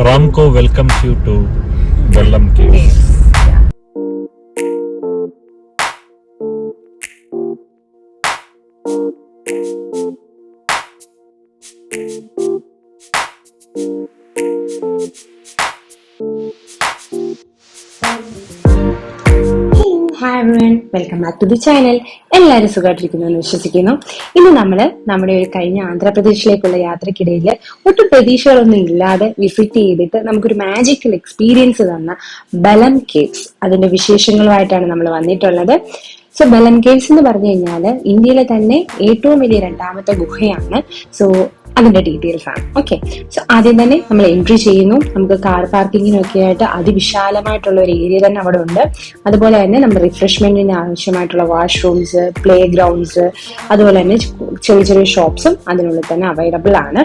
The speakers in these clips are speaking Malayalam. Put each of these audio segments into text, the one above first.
Ramco welcomes you to Bellam Caves. Hi everyone, welcome back to the channel. എല്ലാവരും സുഖമായിട്ടിരിക്കുന്നു എന്ന് വിശ്വസിക്കുന്നു. ഇന്ന് നമ്മൾ നമ്മുടെ ഒരു കഴിഞ്ഞ ആന്ധ്രാപ്രദേശിലേക്കുള്ള യാത്രക്കിടയിൽ ഒട്ടും പ്രതീക്ഷകളൊന്നും ഇല്ലാതെ വിസിറ്റ് ചെയ്തിട്ട് നമുക്കൊരു മാജിക്കൽ എക്സ്പീരിയൻസ് തന്ന ബലം കേവ്സ് അതിന്റെ വിശേഷങ്ങളുമായിട്ടാണ് നമ്മൾ വന്നിട്ടുള്ളത്. സോ ബലം കേവ്സ് എന്ന് പറഞ്ഞു കഴിഞ്ഞാൽ ഇന്ത്യയിലെ തന്നെ ഏറ്റവും വലിയ രണ്ടാമത്തെ ഗുഹയാണ്. സോ അതിന്റെ ഡീറ്റെയിൽസ് ആണ്. ഓക്കെ, സോ ആദ്യം തന്നെ നമ്മൾ എൻട്രി ചെയ്യുന്നു. നമുക്ക് കാർ പാർക്കിങ്ങിനൊക്കെ ആയിട്ട് അതിവിശാലമായിട്ടുള്ള ഒരു ഏരിയ തന്നെ അവിടെ ഉണ്ട്. അതുപോലെ തന്നെ നമ്മൾ റിഫ്രഷ്മെന്റിന് ആവശ്യമായിട്ടുള്ള വാഷ്റൂംസ്, പ്ലേ ഗ്രൗണ്ട്സ്, അതുപോലെ തന്നെ ചെറിയ ചെറിയ ഷോപ്സും അതിനുള്ളിൽ തന്നെ അവൈലബിൾ ആണ്.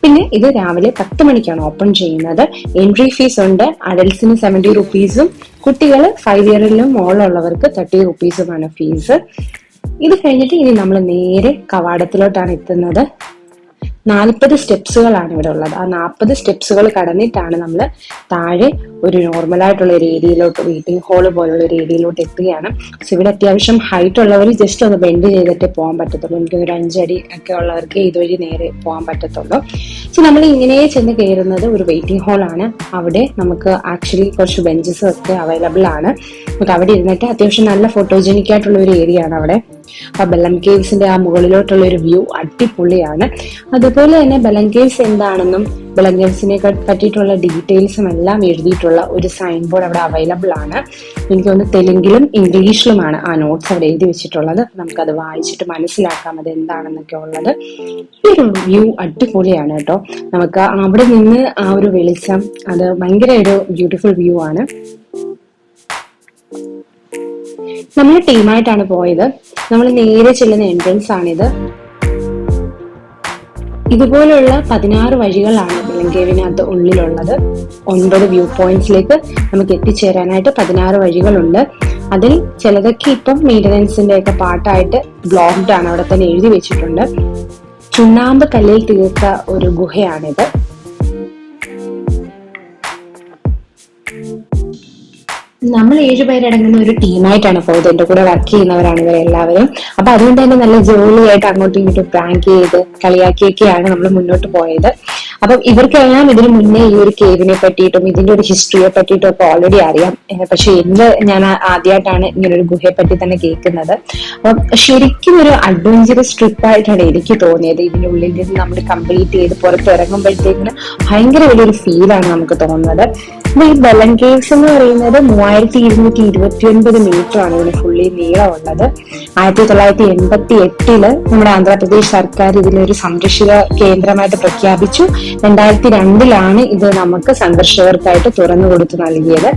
പിന്നെ ഇത് രാവിലെ 10 മണിക്കാണ് ഓപ്പൺ ചെയ്യുന്നത്. എൻട്രി ഫീസ് ഉണ്ട്. അഡൽസിന് 70 റുപ്പീസും കുട്ടികൾ 5 ഇയറിലും മുകളിലുള്ളവർക്ക് 30 റുപ്പീസുമാണ് ഫീസ്. ഇത് കഴിഞ്ഞിട്ട് ഇനി നമ്മൾ നേരെ കവാടത്തിലോട്ടാണ് എത്തുന്നത്. 40 സ്റ്റെപ്സുകളാണ് ഇവിടെ ഉള്ളത്. ആ 40 സ്റ്റെപ്സുകൾ കടന്നിട്ടാണ് നമ്മൾ താഴെ ഒരു നോർമലായിട്ടുള്ള ഒരു ഏരിയയിലോട്ട്, വെയിറ്റിംഗ് ഹാള് പോലുള്ള ഒരു ഏരിയയിലോട്ട് എത്തുകയാണ്. സോ ഇവിടെ അത്യാവശ്യം ഹൈറ്റ് ഉള്ളവർ ജസ്റ്റ് ഒന്ന് ബെൻഡ് ചെയ്തിട്ടേ പോകാൻ പറ്റത്തുള്ളൂ. എനിക്കൊരു 5 അടി ഒക്കെ ഉള്ളവർക്ക് ഇതുവഴി നേരെ പോകാൻ പറ്റത്തുള്ളൂ. സോ നമ്മൾ ഇങ്ങനെ ചെന്ന് കയറുന്നത് ഒരു വെയിറ്റിംഗ് ഹാളാണ്. അവിടെ നമുക്ക് ആക്ച്വലി കുറച്ച് ബെഞ്ചസ് ഒക്കെ അവൈലബിൾ ആണ്. നമുക്ക് അവിടെ ഇരുന്നിട്ട് അത്യാവശ്യം നല്ല ഫോട്ടോജനിക് ആയിട്ടുള്ള ഒരു ഏരിയ ആണ് അവിടെ. ആ ബലം കേവ്സിന്റെ ആ മുകളിലോട്ടുള്ള ഒരു വ്യൂ അടിപൊളിയാണ്. അതുപോലെ തന്നെ ബലം കേവ്സ് എന്താണെന്നും ബലം കേവ്സിനെ പറ്റിയിട്ടുള്ള ഡീറ്റെയിൽസും എല്ലാം എഴുതിയിട്ടുള്ള ഒരു സൈൻ ബോർഡ് അവിടെ അവൈലബിൾ ആണ്. എനിക്ക് തോന്നുന്നു തെലുങ്കിലും ഇംഗ്ലീഷിലുമാണ് ആ നോട്ട്സ് അവിടെ എഴുതി വെച്ചിട്ടുള്ളത്. നമുക്കത് വായിച്ചിട്ട് മനസ്സിലാക്കാം അത് എന്താണെന്നൊക്കെ ഉള്ളത്. ഈ ഒരു വ്യൂ അടിപൊളിയാണ് കേട്ടോ. നമുക്ക് അവിടെ നിന്ന് ആ ഒരു വെളിച്ചം, അത് ഭയങ്കര ഒരു ബ്യൂട്ടിഫുൾ വ്യൂ ആണ്. നമ്മൾ ടീമായിട്ടാണ് പോയത്. നമ്മൾ നേരെ ചെല്ലുന്ന എൻട്രൻസ് ആണിത്. ഇതുപോലുള്ള 16 വഴികളാണ് ബലം കേവിനകത്ത് ഉള്ളിലുള്ളത്. 9 വ്യൂ പോയിന്റ്സിലേക്ക് നമുക്ക് എത്തിച്ചേരാനായിട്ട് 16 വഴികളുണ്ട്. അതിൽ ചിലതൊക്കെ ഇപ്പം മെയിൻ്റനൻസിന്റെ ഒക്കെ പാർട്ടായിട്ട് ബ്ലോക്ക്ഡ് ആണ്, അവിടെ തന്നെ എഴുതി വെച്ചിട്ടുണ്ട്. ചുണ്ണാമ്പ് കല്ലിൽ തീർത്ത ഒരു ഗുഹയാണിത്. നമ്മൾ 7 പേരടങ്ങുന്ന ഒരു ടീമായിട്ടാണ് പോയത്. എന്റെ കൂടെ വർക്ക് ചെയ്യുന്നവരാണ് ഇവരെല്ലാവരും. അപ്പൊ അതുകൊണ്ട് തന്നെ നല്ല ജോളിയായിട്ട് അങ്ങോട്ടും ഇങ്ങോട്ടും പ്രാങ്ക് ചെയ്ത് കളിയാക്കിയൊക്കെയാണ് നമ്മൾ മുന്നോട്ട് പോയത്. അപ്പം ഇവർക്കെല്ലാം ഇതിനു മുന്നേ ഈ ഒരു കേവിനെ പറ്റിയിട്ടും ഇതിന്റെ ഒരു ഹിസ്റ്ററിയെ പറ്റിയിട്ടും ഒക്കെ ഓൾറെഡി അറിയാം. പക്ഷെ ഞാൻ ആദ്യമായിട്ടാണ് ഇങ്ങനെ ഒരു ഗുഹയെ പറ്റി തന്നെ കേൾക്കുന്നത്. അപ്പം ശരിക്കും ഒരു അഡ്വഞ്ചറസ് ട്രിപ്പായിട്ടാണ് എനിക്ക് തോന്നിയത്. ഇതിനുള്ളിൽ നിന്ന് നമ്മൾ കംപ്ലീറ്റ് ചെയ്ത് പുറത്തിറങ്ങുമ്പോഴത്തേക്കിന് ഭയങ്കര വലിയൊരു ഫീലാണ് നമുക്ക് തോന്നുന്നത്. അപ്പൊ ഈ ബലം കേവ്സ് എന്ന് പറയുന്നത് 3229 മീറ്റർ ആണ് ഇതിന് ഫുള്ളി നീളമുള്ളത്. 1988 നമ്മുടെ ആന്ധ്രാപ്രദേശ് സർക്കാർ ഇതിനൊരു സംരക്ഷിത കേന്ദ്രമായിട്ട് പ്രഖ്യാപിച്ചു. 2002 ഇത് നമുക്ക് സന്ദർശകർക്കായിട്ട് തുറന്നു കൊടുത്തു നൽകിയത്.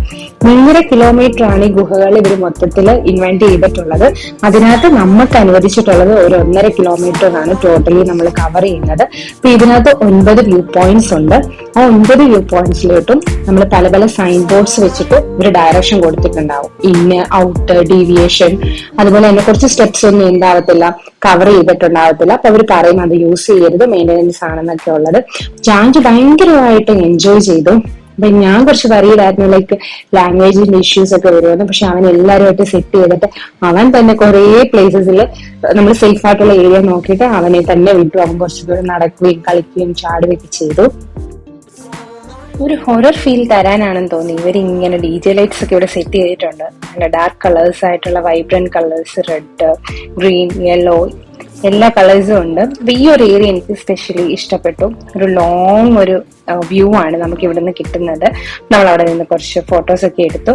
1.5 കിലോമീറ്റർ ആണ് ഈ ഗുഹകൾ ഇവർ മൊത്തത്തിൽ ഇൻവെന്റ് ചെയ്തിട്ടുള്ളത്. അതിനകത്ത് നമുക്ക് അനുവദിച്ചിട്ടുള്ളത് ഒരു 1.5 കിലോമീറ്റർ ആണ് ടോട്ടലി നമ്മൾ കവർ ചെയ്യുന്നത്. അപ്പൊ ഇതിനകത്ത് 9 വ്യൂ പോയിന്റ്സ് ഉണ്ട്. ആ 9 വ്യൂ പോയിന്റ്സിലോട്ടും നമ്മൾ പല പല സൈൻ ബോർഡ്സ് വെച്ചിട്ട് ഒരു ഡയറക്ഷൻ കൊടുത്തിട്ടുണ്ടാവും. ഇന്ന്, ഔട്ട്, ഡീവിയേഷൻ, അതുപോലെ തന്നെ കുറച്ച് സ്റ്റെപ്സ് ഒന്നും എന്താവത്തില്ല, കവർ ചെയ്തിട്ടുണ്ടാവത്തില്ല. അപ്പൊ അവർ പറയും അത് യൂസ് ചെയ്യരുത്, മെയിൻ്റനൻസ് ആണെന്നൊക്കെ ഉള്ളത്. ജാൻജ് ഭയങ്കരമായിട്ട് എൻജോയ് ചെയ്തു. അപ്പൊ ഞാൻ കുറച്ച് വറീഡായിരുന്നു, ലൈക്ക് ലാംഗ്വേജിന്റെ ഇഷ്യൂസ് ഒക്കെ വരുമെന്ന്. പക്ഷെ അവൻ എല്ലാവരുമായിട്ട് സെറ്റ് ചെയ്തിട്ട് അവൻ തന്നെ കുറെ പ്ലേസസിൽ നമ്മൾ സേഫ് ആയിട്ടുള്ള ഏരിയ നോക്കിയിട്ട് അവനെ തന്നെ വിട്ടു. അവൻ കുറച്ചുകൂടെ നടക്കുകയും കളിക്കുകയും ചാടുകയൊക്കെ ചെയ്തു. ഒരു ഹൊറർ ഫീൽ തരാനാണെന്ന് തോന്നി ഇവർ ഇങ്ങനെ DJ ലൈറ്റ്സ് ഒക്കെ ഇവിടെ സെറ്റ് ചെയ്തിട്ടുണ്ട്. നല്ല ഡാർക്ക് കളേഴ്സ് ആയിട്ടുള്ള vibrant colours, red, green, yellow, എല്ലാ കളേഴ്സും ഉണ്ട്. അപ്പൊ ഈ ഒരു ഏരിയ എനിക്ക് സ്പെഷ്യലി ഇഷ്ടപ്പെട്ടു. ഒരു ലോങ് ഒരു വ്യൂ ആണ് നമുക്ക് ഇവിടെ നിന്ന് കിട്ടുന്നത്. നമ്മൾ അവിടെ നിന്ന് കുറച്ച് ഫോട്ടോസ് ഒക്കെ എടുത്തു.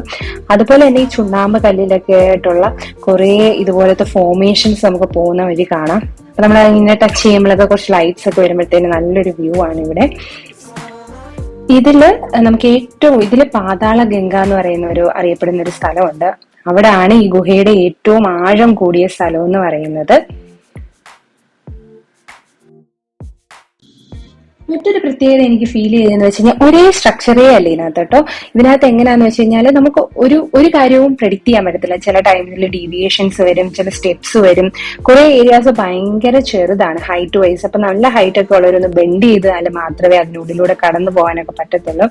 അതുപോലെ തന്നെ ഈ ചുണ്ണാമ്പ് കല്ലിലൊക്കെ ആയിട്ടുള്ള കുറെ ഇതുപോലത്തെ ഫോർമേഷൻസ് നമുക്ക് പോകുന്ന വഴി കാണാം. അപ്പൊ നമ്മൾ ഇങ്ങനെ ടച്ച് ചെയ്യുമ്പോഴൊക്കെ കുറച്ച് ലൈറ്റ്സ് ഒക്കെ വരുമ്പോഴത്തേന് നല്ലൊരു വ്യൂ ആണ് ഇവിടെ. ഇതില് പാതാള ഗംഗ എന്ന് പറയുന്ന ഒരു അറിയപ്പെടുന്ന ഒരു സ്ഥലമുണ്ട്. അവിടെയാണ് ഈ ഗുഹയുടെ ഏറ്റവും ആഴം കൂടിയ സ്ഥലം എന്ന് പറയുന്നത്. മറ്റൊരു പ്രത്യേകത എനിക്ക് ഫീൽ ചെയ്തതെന്ന് വെച്ച് കഴിഞ്ഞാൽ ഒരേ സ്ട്രക്ചറേ അല്ല ഇതിനകത്ത് കേട്ടോ. ഇതിനകത്ത് എങ്ങനെയാന്ന് വെച്ച് കഴിഞ്ഞാൽ നമുക്ക് ഒരു കാര്യവും പ്രെഡിക്റ്റ് ചെയ്യാൻ പറ്റത്തില്ല. ചില ടൈമിൽ ഡീവിയേഷൻസ് വരും, ചില സ്റ്റെപ്സ് വരും. കുറെ ഏരിയാസ് ഭയങ്കര ചെറുതാണ് ഹൈറ്റ് വൈസ്. അപ്പൊ നല്ല ഹൈറ്റ് ഒക്കെ ഉള്ളവരൊന്ന് ബെൻഡ് ചെയ്താൽ മാത്രമേ അതിനുള്ളിലൂടെ കടന്നു പോകാനൊക്കെ പറ്റത്തുള്ളൂ.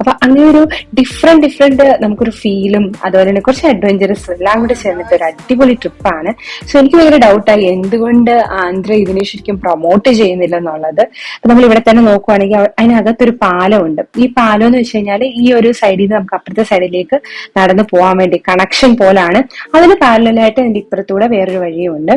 അപ്പൊ അങ്ങനെ ഒരു ഡിഫറെന്റ് നമുക്കൊരു ഫീലും അതുപോലെ തന്നെ കുറച്ച് അഡ്വഞ്ചറസ് എല്ലാം കൂടെ ചേർന്നിട്ട് ഒരു അടിപൊളി ട്രിപ്പാണ്. സോ എനിക്ക് ഭയങ്കര ഡൗട്ടായി എന്തുകൊണ്ട് ആന്ധ്ര ഇതിനെ ശരിക്കും പ്രൊമോട്ട് ചെയ്യുന്നില്ല എന്നുള്ളത്. അപ്പൊ നമ്മൾ ഇവിടെ തന്നെ നോക്കുവാണെങ്കിൽ അതിനകത്തൊരു പാലമുണ്ട്. ഈ പാലം എന്ന് വെച്ച് കഴിഞ്ഞാൽ ഈ ഒരു സൈഡിൽ നിന്ന് നമുക്ക് അപ്പുറത്തെ സൈഡിലേക്ക് നടന്നു പോകാൻ വേണ്ടി കണക്ഷൻ പോലാണ്. അതിന് പാരലായിട്ട് അതിന്റെ ഇപ്പുറത്തൂടെ വേറൊരു വഴിയുണ്ട്.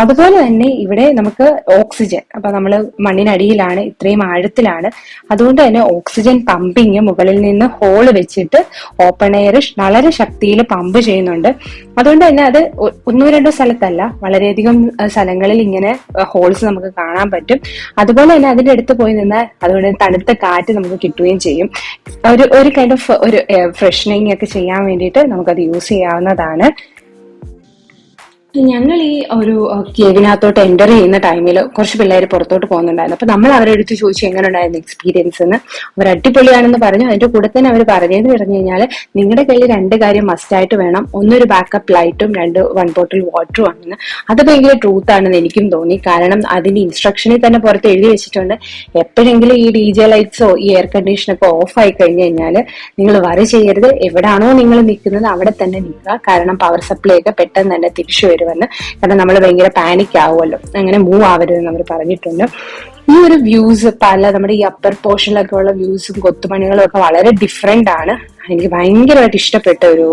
അതുപോലെ തന്നെ ഇവിടെ നമുക്ക് ഓക്സിജൻ, അപ്പൊ നമ്മൾ മണ്ണിനടിയിലാണ്, ഇത്രയും ആഴത്തിലാണ്. അതുകൊണ്ട് തന്നെ ഓക്സിജൻ പമ്പിങ് മുകളിൽ നിന്ന് ഹോള് വെച്ചിട്ട് ഓപ്പൺ എയർ വളരെ ശക്തിയിൽ പമ്പ് ചെയ്യുന്നുണ്ട്. അതുകൊണ്ട് തന്നെ അത് ഒന്നോ രണ്ടോ സ്ഥലത്തല്ല, വളരെയധികം സ്ഥലങ്ങളിൽ ഇങ്ങനെ ഹോൾസ് നമുക്ക് കാണാൻ പറ്റും. അതുപോലെ തന്നെ അതിന്റെ അടുത്ത് പോയി നിന്നാൽ അതുകൊണ്ട് തണുത്ത കാറ്റ് നമുക്ക് കിട്ടുകയും ചെയ്യും. ഒരു കൈൻഡ് ഓഫ് ഒരു ഫ്രഷനിങ് ഒക്കെ ചെയ്യാൻ വേണ്ടിയിട്ട് നമുക്കത് യൂസ് ചെയ്യാവുന്നതാണ്. ഞങ്ങൾ ഈ ഒരു കേവിനകത്തോട്ട് എൻ്റർ ചെയ്യുന്ന ടൈമിൽ കുറച്ച് പിള്ളേർ പുറത്തോട്ട് പോകുന്നുണ്ടായിരുന്നു. അപ്പൊ നമ്മൾ അവരുടെ അടുത്ത് ചോദിച്ചു എങ്ങനെ ഉണ്ടായിരുന്നു എക്സ്പീരിയൻസ് എന്ന്. അവർ അടിപൊളിയാണെന്ന് പറഞ്ഞു. അതിന്റെ കൂടെ തന്നെ അവർ പറഞ്ഞതെന്ന് പറഞ്ഞു കഴിഞ്ഞാൽ നിങ്ങളുടെ കയ്യിൽ 2 കാര്യം മസ്റ്റായിട്ട് വേണം. ഒന്നൊരു ബാക്കപ്പ് ലൈറ്റും 2 1 ബോട്ടിൽ വാട്ടറും ആണെന്ന്. അത് ഭയങ്കര ട്രൂത്ത് ആണെന്ന് എനിക്കും തോന്നി. കാരണം അതിന്റെ ഇൻസ്ട്രക്ഷനിൽ തന്നെ പുറത്ത് എഴുതി വെച്ചിട്ടുണ്ട്, എപ്പോഴെങ്കിലും ഈ DJ ലൈറ്റ്സോ ഈ എയർ കണ്ടീഷനൊക്കെ ഓഫ് ആയി കഴിഞ്ഞു കഴിഞ്ഞാൽ നിങ്ങൾ വറി ചെയ്യരുത്, എവിടാണോ നിങ്ങൾ നിൽക്കുന്നത് അവിടെ തന്നെ നിൽക്കുക. കാരണം പവർ സപ്ലൈ ഒക്കെ പെട്ടെന്ന് തന്നെ തിരിച്ചു വരും. കാരണം നമ്മൾ ഭയങ്കര പാനിക് ആവുമല്ലോ, അങ്ങനെ മൂവ് ആവരുതെന്ന് അവർ പറഞ്ഞിട്ടുണ്ട്. ഈ ഒരു വ്യൂസ് നമ്മുടെ ഈ അപ്പർ പോർഷനിലൊക്കെ ഉള്ള വ്യൂസും കൊത്തുപണികളും ഒക്കെ വളരെ ഡിഫറെന്റ് ആണ്. എനിക്ക് ഭയങ്കരമായിട്ട് ഇഷ്ടപ്പെട്ട ഒരു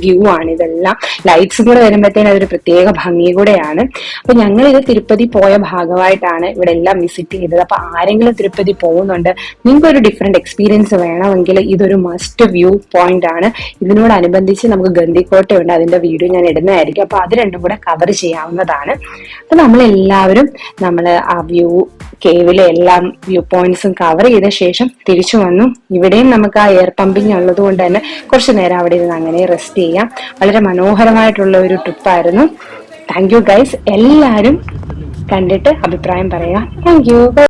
വ്യൂ ആണ് ഇതെല്ലാം. ലൈറ്റ്സും കൂടെ വരുമ്പോഴത്തേനും അതൊരു പ്രത്യേക ഭംഗി കൂടെയാണ്. അപ്പൊ ഞങ്ങൾ ഇത് തിരുപ്പതി പോയ ഭാഗമായിട്ടാണ് ഇവിടെ എല്ലാം വിസിറ്റ് ചെയ്തത്. അപ്പൊ ആരെങ്കിലും തിരുപ്പതി പോകുന്നുണ്ട്, നിങ്ങൾക്ക് ഒരു ഡിഫറെന്റ് എക്സ്പീരിയൻസ് വേണമെങ്കിൽ ഇതൊരു മസ്റ്റ് വ്യൂ പോയിന്റ് ആണ്. ഇതിനോടനുബന്ധിച്ച് നമുക്ക് ഗന്ധിക്കോട്ടയുണ്ട്, അതിന്റെ വീഡിയോ ഞാൻ ഇടുന്നതായിരിക്കും. അപ്പൊ അത് രണ്ടും കൂടെ കവർ ചെയ്യാവുന്നതാണ്. അപ്പൊ നമ്മളെല്ലാവരും ആ വ്യൂ കേവിലെ എല്ലാം വ്യൂ പോയിന്റ്സും കവർ ചെയ്ത ശേഷം തിരിച്ചു വന്നു. ഇവിടെയും നമുക്ക് ആ എയർ പമ്പിങ് ഉള്ളത് കൊണ്ട് തന്നെ കുറച്ചു നേരം അവിടെ ഇരുന്ന് അങ്ങനെ റെസ്റ്റ് ചെയ്യാം. വളരെ മനോഹരമായിട്ടുള്ള ഒരു ട്രിപ്പായിരുന്നു. Thank you guys. എല്ലാവരും കണ്ടിട്ട് അഭിപ്രായം പറയാം. Thank you.